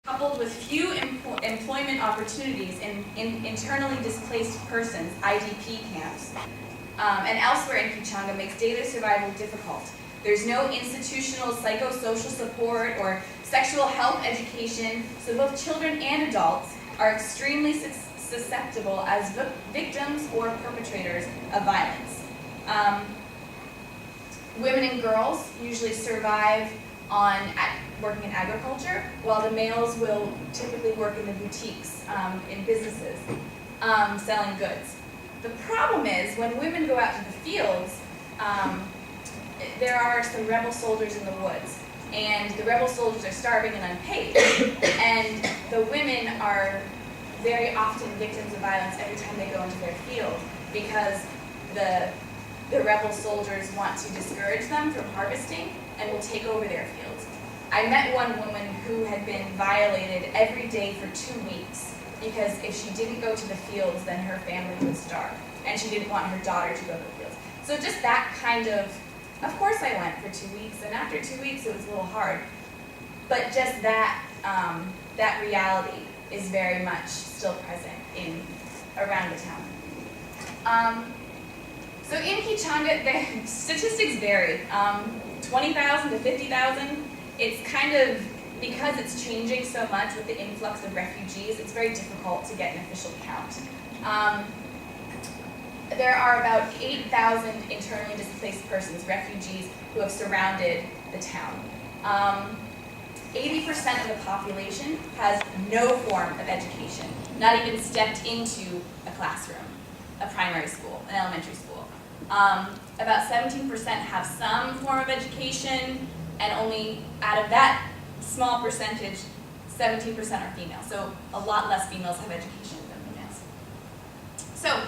coupled with few employment opportunities in internally displaced persons, IDP camps, and elsewhere in Kichanga makes daily survival difficult. There's no institutional psychosocial support or sexual health education, so both children and adults are extremely susceptible as victims or perpetrators of violence. Women and girls usually survive on working in agriculture, while the males will typically work in the boutiques, in businesses, selling goods. The problem is, when women go out to the fields, there are some rebel soldiers in the woods, and the rebel soldiers are starving and unpaid, and the women are very often victims of violence every time they go into their field, because the rebel soldiers want to discourage them from harvesting and will take over their fields. I met one woman who had been violated every day for 2 weeks because if she didn't go to the fields, then her family would starve, and she didn't want her daughter to go to the fields. So just that kind of course I went for 2 weeks, and after 2 weeks it was a little hard, but just that that reality is very much still present around the town. So in Kichanga, the statistics vary. 20,000 to 50,000. It's kind of, because it's changing so much with the influx of refugees, it's very difficult to get an official count. There are about 8,000 internally displaced persons, refugees, who have surrounded the town. 80% of the population has no form of education, not even stepped into a classroom, a primary school, an elementary school. About 17% have some form of education, and only out of that small percentage, 17% are female. So a lot less females have education than females. So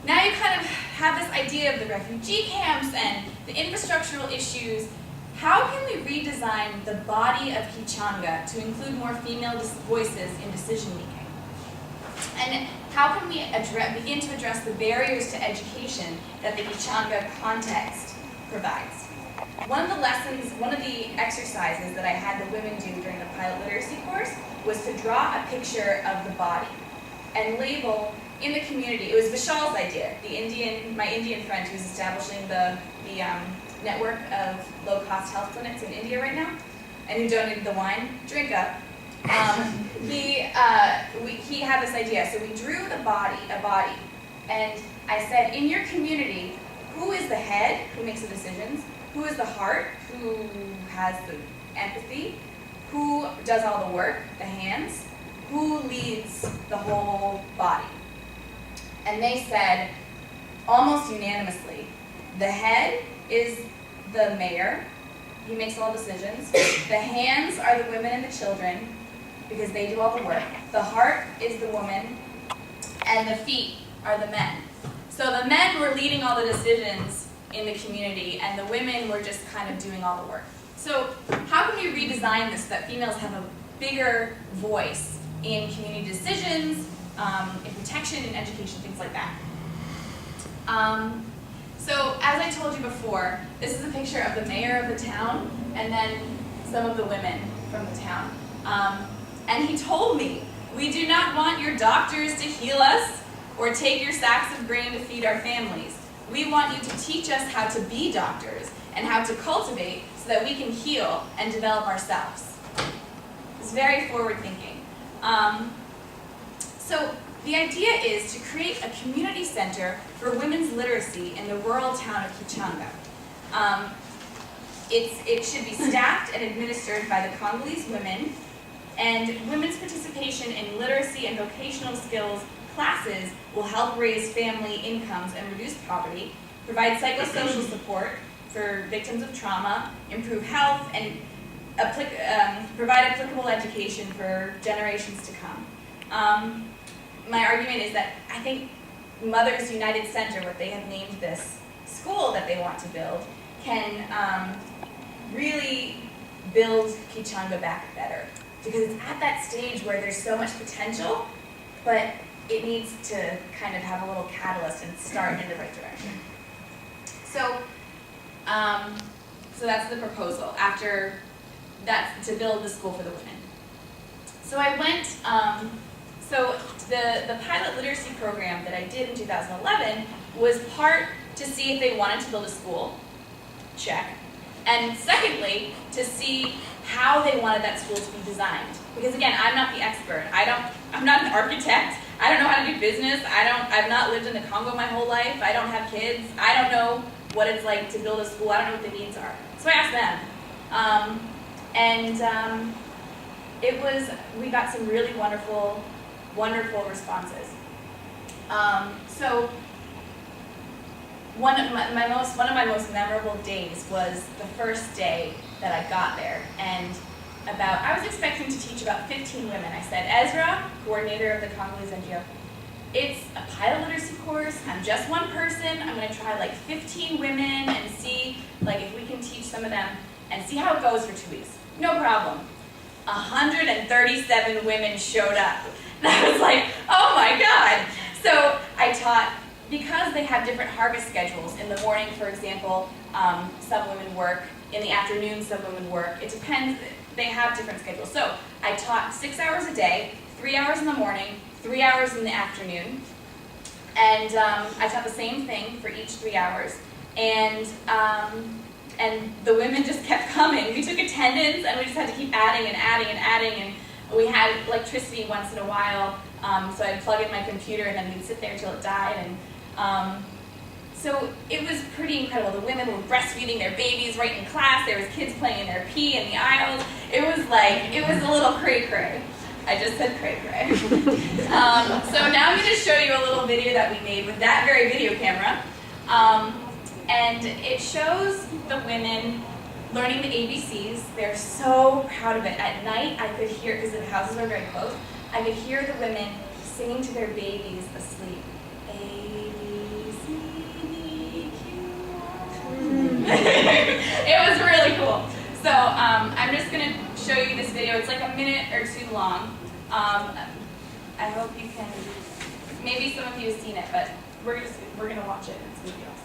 now you kind of have this idea of the refugee camps and the infrastructural issues. How can we redesign the body of Kichanga to include more female voices in decision making? And how can we begin to address the barriers to education that the Kichanga context provides? One of the exercises that I had the women do during the pilot literacy course was to draw a picture of the body and label in the community. It was Vishal's idea, my Indian friend who's establishing the network of low-cost health clinics in India right now, and who donated the wine. Drink up. He had this idea, so we drew a body, and I said, in your community, who is the head, who makes the decisions, who is the heart, who has the empathy, who does all the work, the hands, who leads the whole body? And they said, almost unanimously, the head is the mayor, he makes all decisions, the hands are the women and the children, because they do all the work. The heart is the woman, and the feet are the men. So the men were leading all the decisions in the community, and the women were just kind of doing all the work. So how can we redesign this so that females have a bigger voice in community decisions, in protection, in education, things like that? So as I told you before, this is a picture of the mayor of the town, and then some of the women from the town. And he told me, we do not want your doctors to heal us or take your sacks of grain to feed our families. We want you to teach us how to be doctors and how to cultivate so that we can heal and develop ourselves. It's very forward thinking. So the idea is to create a community center for women's literacy in the rural town of Kichanga. It should be staffed and administered by the Congolese women, and women's participation in literacy and vocational skills classes will help raise family incomes and reduce poverty, provide psychosocial support for victims of trauma, improve health, and provide applicable education for generations to come. My argument is that I think Mothers United Center, what they have named this school that they want to build, can really build Kichanga back better. Because it's at that stage where there's so much potential, but it needs to kind of have a little catalyst and start in the right direction. So that's the proposal. After that's to build the school for the women. So I went, so the pilot literacy program that I did in 2011 was part to see if they wanted to build a school, check, and secondly, to see how they wanted that school to be designed. Because again, I'm not the expert. I'm not an architect. I don't know how to do business. I've not lived in the Congo my whole life. I don't have kids. I don't know what it's like to build a school. I don't know what the needs are. So I asked them. We got some really wonderful, wonderful responses. So one of my most memorable days was the first day that I got there, and I was expecting to teach about 15 women. I said, Ezra, coordinator of the Congolese NGO, it's a pilot literacy course. I'm just one person. I'm going to try like 15 women and see like if we can teach some of them and see how it goes for 2 weeks. No problem. 137 women showed up. And I was like, oh my God. So I taught, because they have different harvest schedules. In the morning, for example, some women work. In the afternoon, some women work. It depends. They have different schedules. So I taught 6 hours a day, 3 hours in the morning, 3 hours in the afternoon. And I taught the same thing for each 3 hours. And the women just kept coming. We took attendance, and we just had to keep adding and adding and adding. And we had electricity once in a while, so I'd plug in my computer, and then we'd sit there till it died. And so it was pretty incredible. The women were breastfeeding their babies right in class. There was kids playing in their pee in the aisles. It was a little cray-cray. I just said cray-cray. So now I'm going to show you a little video that we made with that very video camera. And it shows the women learning the ABCs. They're so proud of it. At night, I could hear, because the houses are very close, I could hear the women singing to their babies asleep. A, B, C, D, Q, R. It was really cool. So I'm just going to show you this video. It's like a minute or two long. I hope you can, maybe some of you have seen it, but we're going to watch it. It's going to be awesome.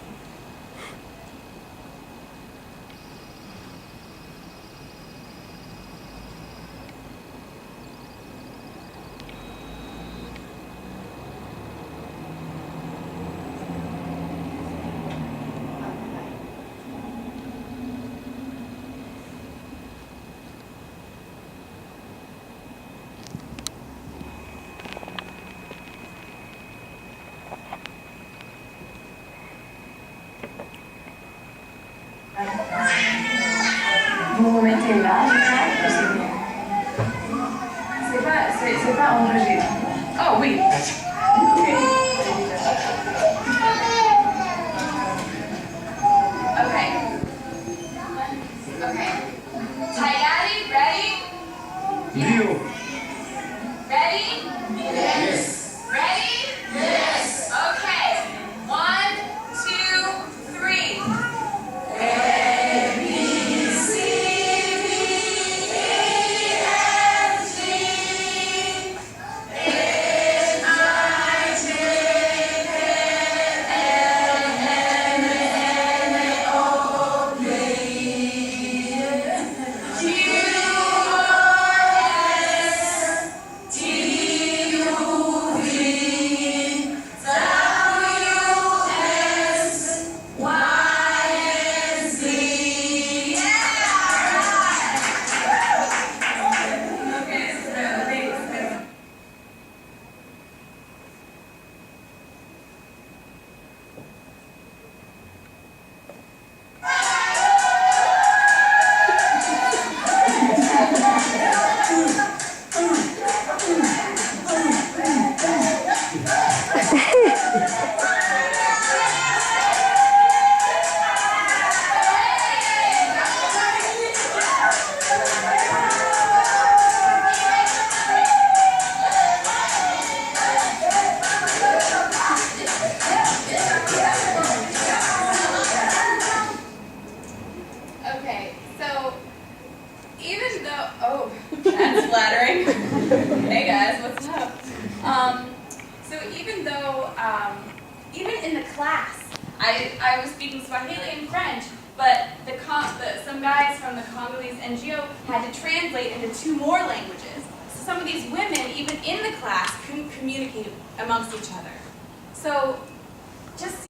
Vous vous mettez là, c'est bien. C'est pas enregistré. Oh oui. Okay. Tayari, ready? Leo. Ready? Yes. Ready? Yes. Okay. 1, 2, 3. A, B, C, D, E, F, G, H, I, J, K, L, M, N, O, P, Q, R, S, T, U, V, W, X, Y, and Z. Okay, so thanks. Okay, so even though, that's flattering. Hey guys, what's up? So even though, even in the class, I was speaking Swahili and French, but some guys from the Congolese NGO had to translate into 2 more languages. So some of these women, even in the class, couldn't communicate amongst each other. So just